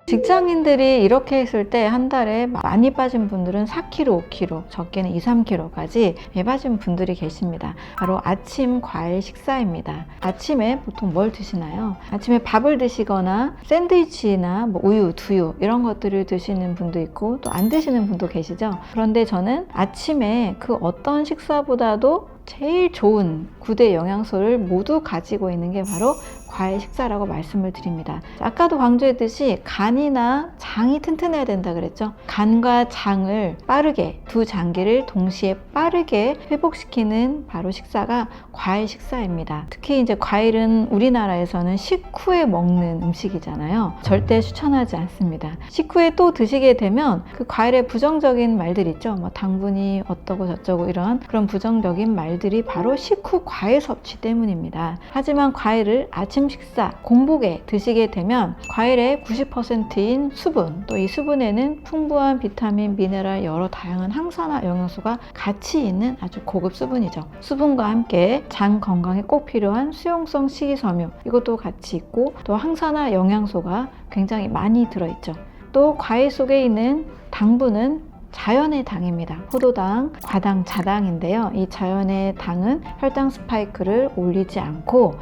직장인들이 이렇게 했을 때 한 달에 많이 빠진 분들은 4kg, 5kg, 적게는 2, 3kg까지 빠진 분들이 계십니다. 바로 아침 과일 식사입니다. 아침에 보통 뭘 드시나요? 아침에 밥을 드시거나 샌드위치나 우유, 두유 이런 것들을 드시는 분도 있고 또 안 드시는 분도 계시죠. 그런데 저는 아침에 그 어떤 식사보다도 제일 좋은 9대 영양소를 모두 가지고 있는 게 바로 과일 식사라고 말씀을 드립니다. 아까도 강조했듯이 간이나 장이 튼튼해야 된다 그랬죠. 간과 장을 빠르게, 두 장기를 동시에 빠르게 회복시키는 바로 식사가 과일 식사입니다. 특히 이제 과일은 우리나라에서는 식후에 먹는 음식이잖아요. 절대 추천하지 않습니다. 식후에 또 드시게 되면 그 과일에 부정적인 말들 있죠. 당분이 어떠고 저쩌고 이런 그런 부정적인 말들이 바로 식후 과일 섭취 때문입니다. 하지만 과일을 아침 식사 공복에 드시게 되면 과일의 90%인 수분, 또 이 수분에는 풍부한 비타민, 미네랄, 여러 다양한 항산화 영양소가 같이 있는 아주 고급 수분이죠. 수분과 함께 장 건강에 꼭 필요한 수용성 식이섬유 이것도 같이 있고 또 항산화 영양소가 굉장히 많이 들어있죠. 또 과일 속에 있는 당분은 자연의 당입니다. 포도당, 과당, 자당인데요. 이 자연의 당은 혈당 스파이크를 올리지 않고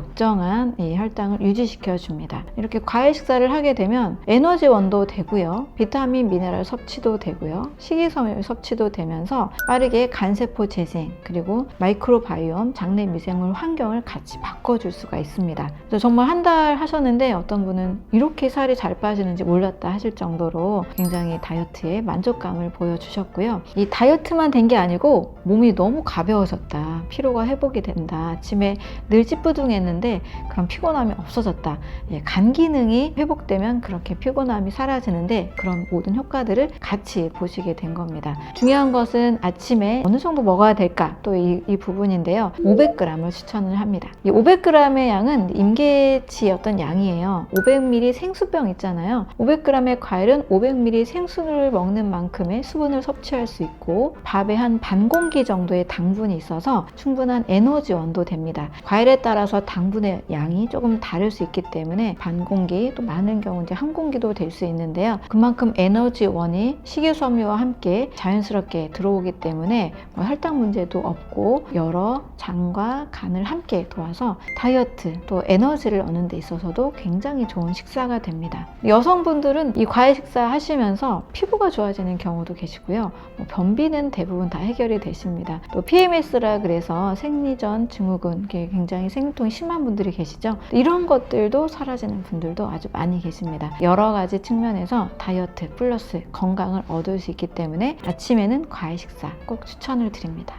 적정한 이 혈당을 유지시켜 줍니다. 이렇게 과일 식사를 하게 되면 에너지원도 되고요. 비타민, 미네랄 섭취도 되고요. 식이섬유 섭취도 되면서 빠르게 간세포 재생 그리고 마이크로바이옴, 장내 미생물 환경을 같이 바꿔줄 수가 있습니다. 그래서 정말 한 달 하셨는데 어떤 분은 이렇게 살이 잘 빠지는지 몰랐다 하실 정도로 굉장히 다이어트에 만족감을 보여주셨고요. 이 다이어트만 된 게 아니고 몸이 너무 가벼워졌다. 피로가 회복이 된다. 아침에 늘 찌뿌둥했는데 그런 피곤함이 없어졌다. 간 기능이 회복되면 그렇게 피곤함이 사라지는데 그런 모든 효과들을 같이 보시게 된 겁니다. 중요한 것은 아침에 어느 정도 먹어야 될까? 또 이 부분인데요. 500g을 추천을 합니다. 이 500g의 양은 임계치의 어떤 양이에요. 500ml 생수병 있잖아요. 500g의 과일은 500ml 생수를 먹는 만큼의 수분을 섭취할 수 있고 밥에 한 반 공기 정도의 당분이 있어서 충분한 에너지원도 됩니다. 과일에 따라서 당분의 양이 조금 다를 수 있기 때문에 반 공기 또 많은 경우 이제 한 공기도 될 수 있는데요. 그만큼 에너지원이 식이섬유와 함께 자연스럽게 들어오기 때문에 혈당 문제도 없고 여러 장과 간을 함께 도와서 다이어트 또 에너지를 얻는 데 있어서도 굉장히 좋은 식사가 됩니다. 여성분들은 이 과일 식사 하시면서 피부가 좋아지는 경우도 계시고요. 변비는 대부분 다 해결이 되십니다. 또 PMS라 그래서 생리전 증후군 굉장히 생리통이 심한 분들이 계시죠. 이런 것들도 사라지는 분들도 아주 많이 계십니다. 여러 가지 측면에서 다이어트 플러스 건강을 얻을 수 있기 때문에 아침에는 과일 식사 꼭 추천을 드립니다.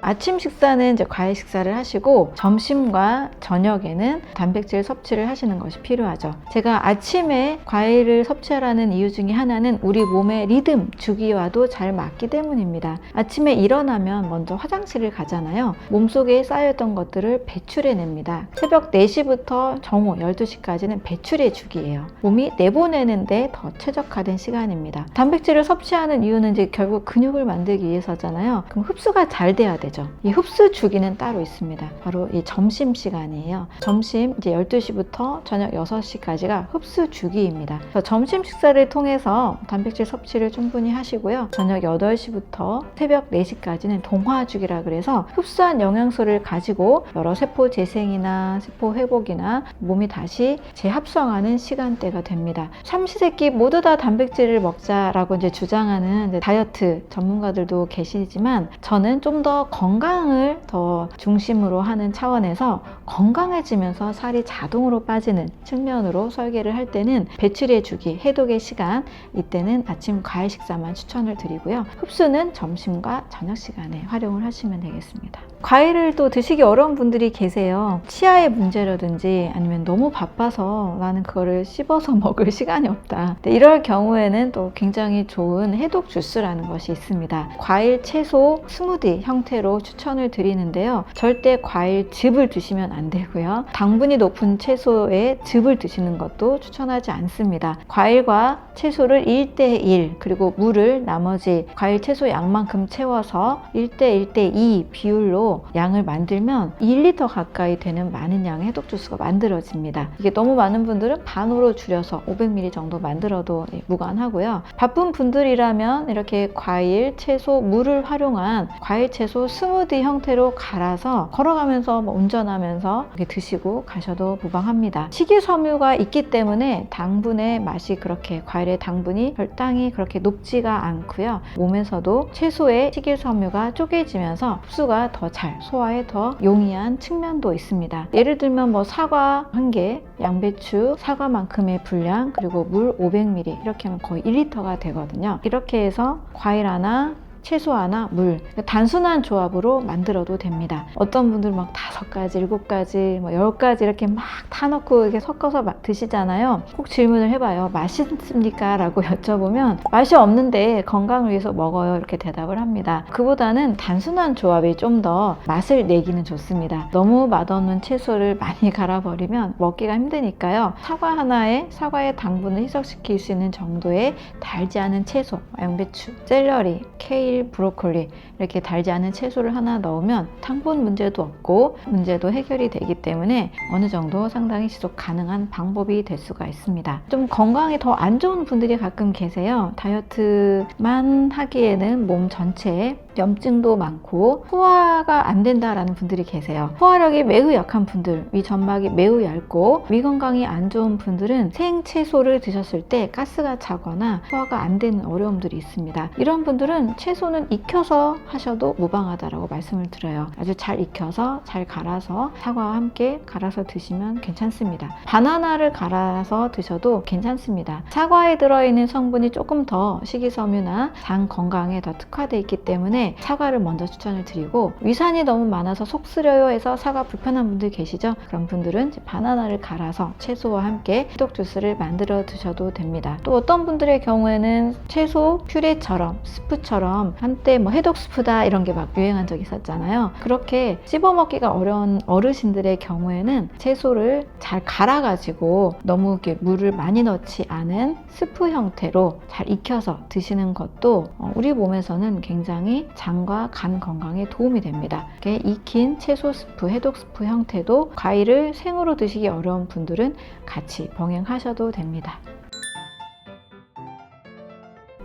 아침 식사는 이제 과일 식사를 하시고 점심과 저녁에는 단백질 섭취를 하시는 것이 필요하죠. 제가 아침에 과일을 섭취하라는 이유 중에 하나는 우리 몸의 리듬, 주기와도 잘 맞기 때문입니다. 아침에 일어나면 먼저 화장실을 가잖아요. 몸속에 쌓여있던 것들을 배출해냅니다. 새벽 4시부터 정오 12시까지는 배출의 주기예요. 몸이 내보내는데 더 최적화된 시간입니다. 단백질을 섭취하는 이유는 이제 결국 근육을 만들기 위해서잖아요. 그럼 흡수가 잘 돼야 되죠. 이 흡수 주기는 따로 있습니다. 바로 이 점심 시간이에요. 점심 이제 12시부터 저녁 6시까지가 흡수 주기입니다. 그래서 점심 식사를 통해서 단백질 섭취를 충분히 하시고요. 저녁 8시부터 새벽 4시까지는 동화 주기라 그래서 흡수한 영양소를 가지고 여러 세포 재생이나 세포 회복이나 몸이 다시 재합성하는 시간대가 됩니다. 삼시세끼 모두 다 단백질을 먹자라고 이제 주장하는 이제 다이어트 전문가들도 계시지만 저는 좀 더 건강을 더 중심으로 하는 차원에서 건강해지면서 살이 자동으로 빠지는 측면으로 설계를 할 때는 배출의 주기, 해독의 시간, 이때는 아침 과일 식사만 추천을 드리고요. 흡수는 점심과 저녁 시간에 활용을 하시면 되겠습니다. 과일을 또 드시기 어려운 분들이 계세요. 치아의 문제라든지 아니면 너무 바빠서 나는 그거를 씹어서 먹을 시간이 없다. 이럴 경우에는 또 굉장히 좋은 해독 주스라는 것이 있습니다. 과일, 채소, 스무디 형태로 형태로 추천을 드리는데요. 절대 과일 즙을 드시면 안 되고요. 당분이 높은 채소에 즙을 드시는 것도 추천하지 않습니다. 과일과 채소를 1대1 그리고 물을 나머지 과일 채소 양만큼 채워서 1대1대2 비율로 양을 만들면 1리터 가까이 되는 많은 양의 해독 주스가 만들어집니다. 이게 너무 많은 분들은 반으로 줄여서 500ml 정도 만들어도 무관하고요. 바쁜 분들이라면 이렇게 과일, 채소, 물을 활용한 과일, 채소 스무디 형태로 갈아서 걸어가면서 운전하면서 이렇게 드시고 가셔도 무방합니다. 식이섬유가 있기 때문에 당분의 맛이 그렇게 과일의 당분이 혈당이 그렇게 높지가 않고요. 몸에서도 채소의 식이섬유가 쪼개지면서 흡수가 더 잘 소화에 더 용이한 측면도 있습니다. 예를 들면 사과 1개, 양배추 사과만큼의 분량, 그리고 물 500ml 이렇게 하면 거의 1리터가 되거든요. 이렇게 해서 과일 하나, 채소 하나, 물 단순한 조합으로 만들어도 됩니다. 어떤 분들 5가지, 7가지, 10가지 이렇게 막 다 넣고 이렇게 섞어서 드시잖아요. 꼭 질문을 해봐요. 맛있습니까? 라고 여쭤보면 맛이 없는데 건강을 위해서 먹어요 이렇게 대답을 합니다. 그보다는 단순한 조합이 좀 더 맛을 내기는 좋습니다. 너무 맛없는 채소를 많이 갈아버리면 먹기가 힘드니까요. 사과 하나에 사과의 당분을 희석시킬 수 있는 정도의 달지 않은 채소, 양배추, 샐러리, 케일, 브로콜리 이렇게 달지 않은 채소를 하나 넣으면 당분 문제도 없고 문제도 해결이 되기 때문에 어느 정도 상당히 지속 가능한 방법이 될 수가 있습니다. 좀 건강이 더 안 좋은 분들이 가끔 계세요. 다이어트만 하기에는 몸 전체에 염증도 많고 소화가 안 된다라는 분들이 계세요. 소화력이 매우 약한 분들, 위 점막이 매우 얇고 위 건강이 안 좋은 분들은 생채소를 드셨을 때 가스가 차거나 소화가 안 되는 어려움들이 있습니다. 이런 분들은 채소는 익혀서 하셔도 무방하다라고 말씀을 드려요. 아주 잘 익혀서 잘 갈아서 사과와 함께 갈아서 드시면 괜찮습니다. 바나나를 갈아서 드셔도 괜찮습니다. 사과에 들어있는 성분이 조금 더 식이섬유나 장 건강에 더 특화되어 있기 때문에 사과를 먼저 추천을 드리고, 위산이 너무 많아서 속 쓰려요 해서 사과 불편한 분들 계시죠? 그런 분들은 바나나를 갈아서 채소와 함께 해독 주스를 만들어 드셔도 됩니다. 또 어떤 분들의 경우에는 채소 퓨레처럼 스프처럼 한때 해독 스프다 이런 게 막 유행한 적이 있었잖아요. 그렇게 씹어먹기가 어려운 어르신들의 경우에는 채소를 잘 갈아가지고 너무 이렇게 물을 많이 넣지 않은 스프 형태로 잘 익혀서 드시는 것도 우리 몸에서는 굉장히 장과 간 건강에 도움이 됩니다. 이렇게 익힌 채소 스프, 해독 스프 형태도 과일을 생으로 드시기 어려운 분들은 같이 병행하셔도 됩니다.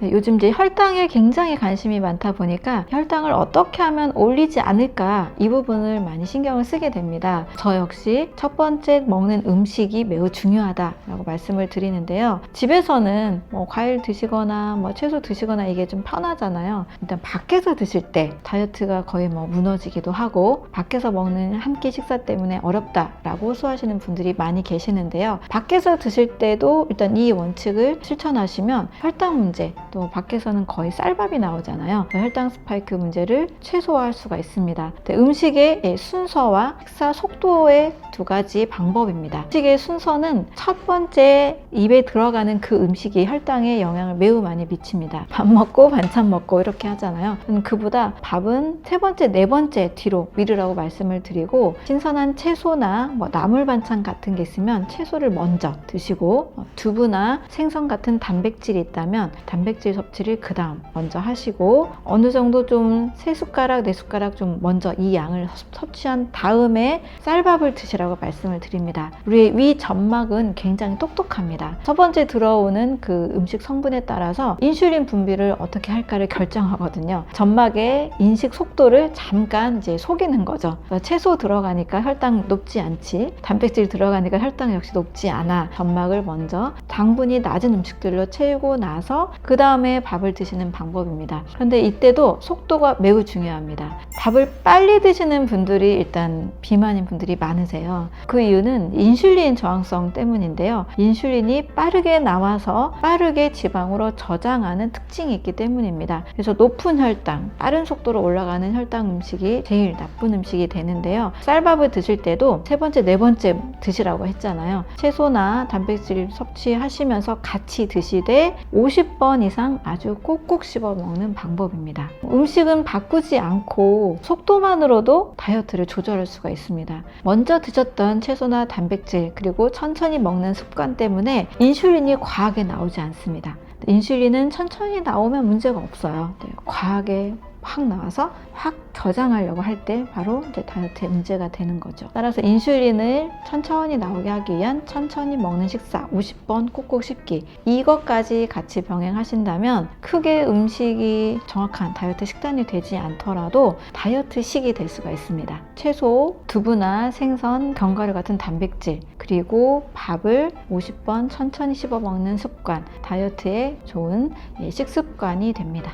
요즘 이제 혈당에 굉장히 관심이 많다 보니까 혈당을 어떻게 하면 올리지 않을까 이 부분을 많이 신경을 쓰게 됩니다. 저 역시 첫 번째 먹는 음식이 매우 중요하다라고 말씀을 드리는데요. 집에서는 과일 드시거나 채소 드시거나 이게 좀 편하잖아요. 일단 밖에서 드실 때 다이어트가 거의 무너지기도 하고 밖에서 먹는 한 끼 식사 때문에 어렵다라고 호소하시는 분들이 많이 계시는데요. 밖에서 드실 때도 일단 이 원칙을 실천하시면 혈당 문제, 또 밖에서는 거의 쌀밥이 나오잖아요. 혈당 스파이크 문제를 최소화할 수가 있습니다. 음식의 순서와 식사 속도의 두 가지 방법입니다. 음식의 순서는 첫 번째 입에 들어가는 그 음식이 혈당에 영향을 매우 많이 미칩니다. 밥 먹고 반찬 먹고 이렇게 하잖아요. 그보다 밥은 세 번째, 네 번째 뒤로 미루라고 말씀을 드리고, 신선한 채소나 나물 반찬 같은 게 있으면 채소를 먼저 드시고, 두부나 생선 같은 단백질이 있다면 단백질 섭취를 그 다음 먼저 하시고, 어느 정도 좀 3숟가락, 4숟가락 좀 먼저 이 양을 섭취한 다음에 쌀밥을 드시라고 말씀을 드립니다. 우리의 위 점막은 굉장히 똑똑합니다. 첫 번째 들어오는 그 음식 성분에 따라서 인슐린 분비를 어떻게 할까를 결정하거든요. 점막의 인식 속도를 잠깐 이제 속이는 거죠. 채소 들어가니까 혈당 높지 않지, 단백질 들어가니까 혈당 역시 높지 않아. 점막을 먼저 당분이 낮은 음식들로 채우고 나서 그 다음에 밥을 드시는 방법입니다. 그런데 이때도 속도가 매우 중요합니다. 밥을 빨리 드시는 분들이 일단 비만인 분들이 많으세요. 그 이유는 인슐린 저항성 때문인데요. 인슐린이 빠르게 나와서 빠르게 지방으로 저장하는 특징이 있기 때문입니다. 그래서 높은 혈당, 빠른 속도로 올라가는 혈당 음식이 제일 나쁜 음식이 되는데요. 쌀밥을 드실 때도 세 번째, 네 번째 드시라고 했잖아요. 채소나 단백질 섭취하시면서 같이 드시되 50번 이상 이상 아주 꼭꼭 씹어 먹는 방법입니다. 음식은 바꾸지 않고 속도만으로도 다이어트를 조절할 수가 있습니다. 먼저 드셨던 채소나 단백질 그리고 천천히 먹는 습관 때문에 인슐린이 과하게 나오지 않습니다. 인슐린은 천천히 나오면 문제가 없어요. 과하게 확 나와서 확 저장하려고 할 때 바로 이제 다이어트에 문제가 되는 거죠. 따라서 인슐린을 천천히 나오게 하기 위한 천천히 먹는 식사 50번 꼭꼭 씹기, 이것까지 같이 병행하신다면 크게 음식이 정확한 다이어트 식단이 되지 않더라도 다이어트식이 될 수가 있습니다. 채소, 두부나 생선, 견과류 같은 단백질, 그리고 밥을 50번 천천히 씹어 먹는 습관, 다이어트에 좋은 식습관이 됩니다.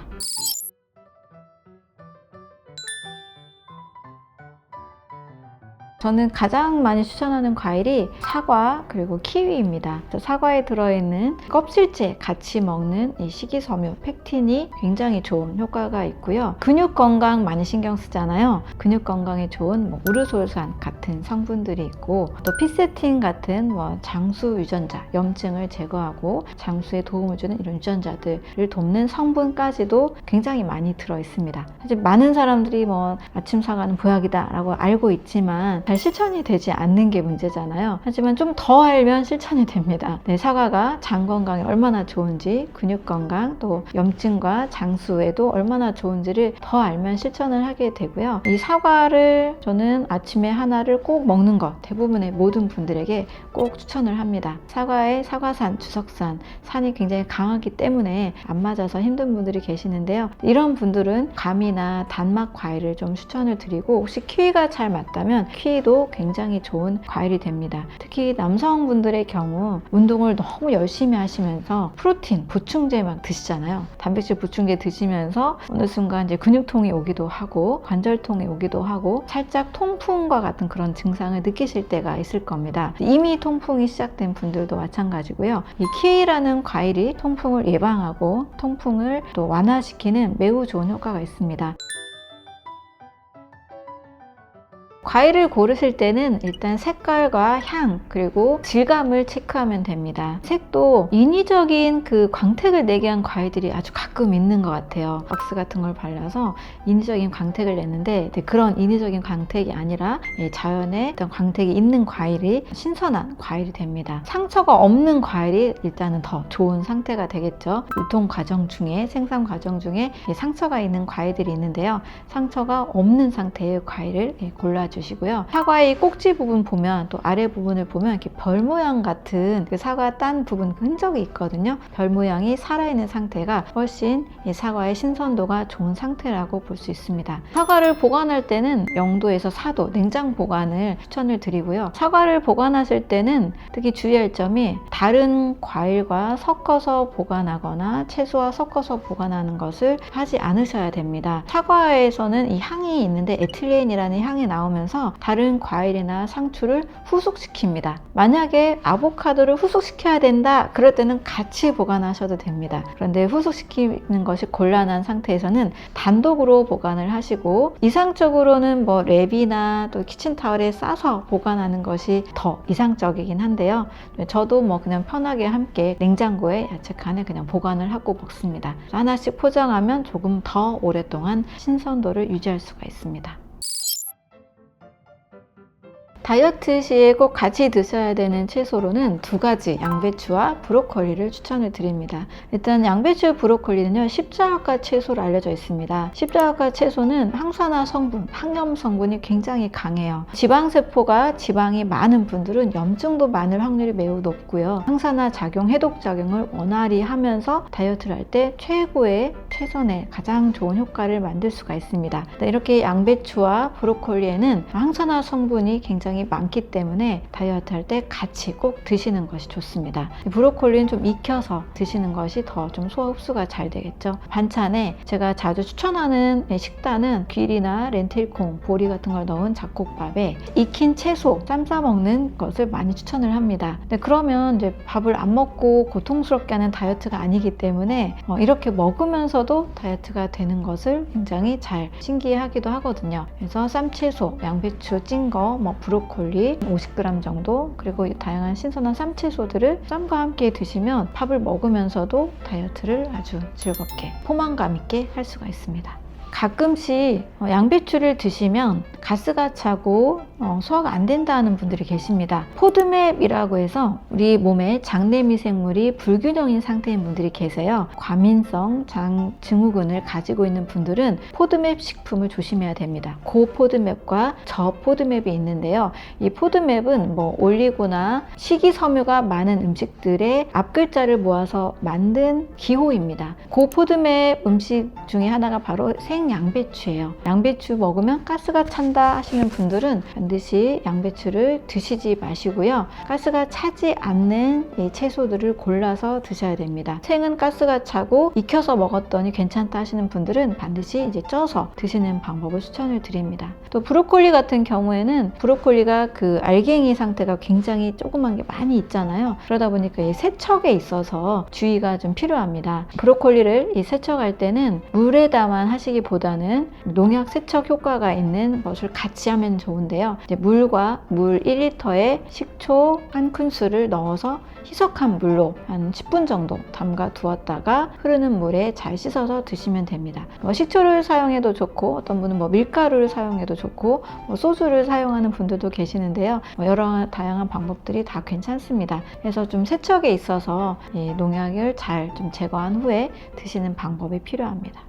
저는 가장 많이 추천하는 과일이 사과 그리고 키위입니다. 사과에 들어있는 껍질째 같이 먹는 이 식이섬유, 팩틴이 굉장히 좋은 효과가 있고요. 근육 건강 많이 신경 쓰잖아요. 근육 건강에 좋은 우르솔산 같은 성분들이 있고, 또 피세틴 같은 장수 유전자, 염증을 제거하고 장수에 도움을 주는 이런 유전자들을 돕는 성분까지도 굉장히 많이 들어있습니다. 사실 많은 사람들이 아침 사과는 보약이다 라고 알고 있지만 잘 실천이 되지 않는 게 문제잖아요. 하지만 좀 더 알면 실천이 됩니다. 사과가 장 건강에 얼마나 좋은지, 근육 건강, 또 염증과 장수에도 얼마나 좋은지를 더 알면 실천을 하게 되고요. 이 사과를 저는 아침에 하나를 꼭 먹는 것, 대부분의 모든 분들에게 꼭 추천을 합니다. 사과에 사과산, 주석산, 산이 굉장히 강하기 때문에 안 맞아서 힘든 분들이 계시는데요. 이런 분들은 감이나 단맛 과일을 좀 추천을 드리고, 혹시 키위가 잘 맞다면 키위도 굉장히 좋은 과일이 됩니다. 특히 남성분들의 경우 운동을 너무 열심히 하시면서 프로틴, 보충제 막 드시잖아요. 단백질 보충제 드시면서 어느 순간 이제 근육통이 오기도 하고 관절통이 오기도 하고 살짝 통풍과 같은 그런 증상을 느끼실 때가 있을 겁니다. 이미 통풍이 시작된 분들도 마찬가지고요. 이 키위라는 과일이 통풍을 예방하고 통풍을 또 완화시키는 매우 좋은 효과가 있습니다. 과일을 고르실 때는 일단 색깔과 향, 그리고 질감을 체크하면 됩니다. 색도 인위적인 그 광택을 내게 한 과일들이 아주 가끔 있는 것 같아요. 박스 같은 걸 발라서 인위적인 광택을 내는데, 그런 인위적인 광택이 아니라 자연의 어떤 광택이 있는 과일이 신선한 과일이 됩니다. 상처가 없는 과일이 일단은 더 좋은 상태가 되겠죠. 유통 과정 중에, 생산 과정 중에 상처가 있는 과일들이 있는데요. 상처가 없는 상태의 과일을 골라주시고요. 사과의 꼭지 부분 보면, 또 아래 부분을 보면 이렇게 별 모양 같은 그 사과 딴 부분 흔적이 있거든요. 별 모양이 살아있는 상태가 훨씬 사과의 신선도가 좋은 상태라고 볼 수 있습니다. 사과를 보관할 때는 0도에서 4도 냉장 보관을 추천을 드리고요. 사과를 보관하실 때는 특히 주의할 점이 다른 과일과 섞어서 보관하거나 채소와 섞어서 보관하는 것을 하지 않으셔야 됩니다. 사과에서는 이 향이 있는데 에틸렌이라는 향이 나오면서 다른 과일이나 상추를 후숙시킵니다. 만약에 아보카도를 후숙시켜야 된다, 그럴 때는 같이 보관하셔도 됩니다. 그런데 후숙시키는 것이 곤란한 상태에서는 단독으로 보관을 하시고, 이상적으로는 랩이나 또 키친타월에 싸서 보관하는 것이 더 이상적이긴 한데요. 저도 그냥 편하게 함께 냉장고에 야채칸에 그냥 보관을 하고 먹습니다. 하나씩 포장하면 조금 더 오랫동안 신선도를 유지할 수가 있습니다. 다이어트 시에 꼭 같이 드셔야 되는 채소로는 두 가지, 양배추와 브로콜리를 추천을 드립니다. 일단 양배추, 브로콜리는요, 십자역과 채소로 알려져 있습니다. 십자역과 채소는 항산화 성분, 항염 성분이 굉장히 강해요. 지방세포가 지방이 많은 분들은 염증도 많을 확률이 매우 높고요. 항산화 작용, 해독 작용을 원활히 하면서 다이어트를 할 때 최선의 가장 좋은 효과를 만들 수가 있습니다. 이렇게 양배추와 브로콜리에는 항산화 성분이 굉장히 많기 때문에 다이어트 할 때 같이 꼭 드시는 것이 좋습니다. 브로콜리는 좀 익혀서 드시는 것이 더 좀 소화 흡수가 잘 되겠죠. 반찬에 제가 자주 추천하는 식단은 귀리나 렌틸콩, 보리 같은 걸 넣은 잡곡밥에 익힌 채소 쌈 싸 먹는 것을 많이 추천을 합니다. 그러면 이제 밥을 안 먹고 고통스럽게 하는 다이어트가 아니기 때문에 이렇게 먹으면서도 다이어트가 되는 것을 굉장히 잘 신기해하기도 하거든요. 그래서 쌈채소, 양배추 찐 거, 브로콜리 브로콜리 50g 정도, 그리고 다양한 신선한 쌈채소들을 쌈과 함께 드시면 밥을 먹으면서도 다이어트를 아주 즐겁게 포만감 있게 할 수가 있습니다. 가끔씩 양배추를 드시면 가스가 차고 소화가 안 된다는 분들이 계십니다. 포드맵이라고 해서 우리 몸에 장내 미생물이 불균형인 상태인 분들이 계세요. 과민성 장 증후군을 가지고 있는 분들은 포드맵 식품을 조심해야 됩니다. 고포드맵과 저포드맵이 있는데요. 이 포드맵은 올리고나 식이섬유가 많은 음식들의 앞글자를 모아서 만든 기호입니다. 고포드맵 음식 중에 하나가 바로 생양배추예요. 양배추 먹으면 가스가 찬다 하시는 분들은 반드시 양배추를 드시지 마시고요. 가스가 차지 않는 이 채소들을 골라서 드셔야 됩니다. 생은 가스가 차고 익혀서 먹었더니 괜찮다 하시는 분들은 반드시 이제 쪄서 드시는 방법을 추천을 드립니다. 또 브로콜리 같은 경우에는 브로콜리가 그 알갱이 상태가 굉장히 조그만 게 많이 있잖아요. 그러다 보니까 이 세척에 있어서 주의가 좀 필요합니다. 브로콜리를 이 세척할 때는 물에다만 하시기보다는 농약 세척 효과가 있는 것을 같이 하면 좋은데요. 이제 물과 물 1리터에 식초 한 큰술을 넣어서 희석한 물로 한 10분 정도 담가 두었다가 흐르는 물에 잘 씻어서 드시면 됩니다. 식초를 사용해도 좋고, 어떤 분은 밀가루를 사용해도 좋고, 소주를 사용하는 분들도 계시는데요. 여러 다양한 방법들이 다 괜찮습니다. 그래서 좀 세척에 있어서 이 농약을 잘 좀 제거한 후에 드시는 방법이 필요합니다.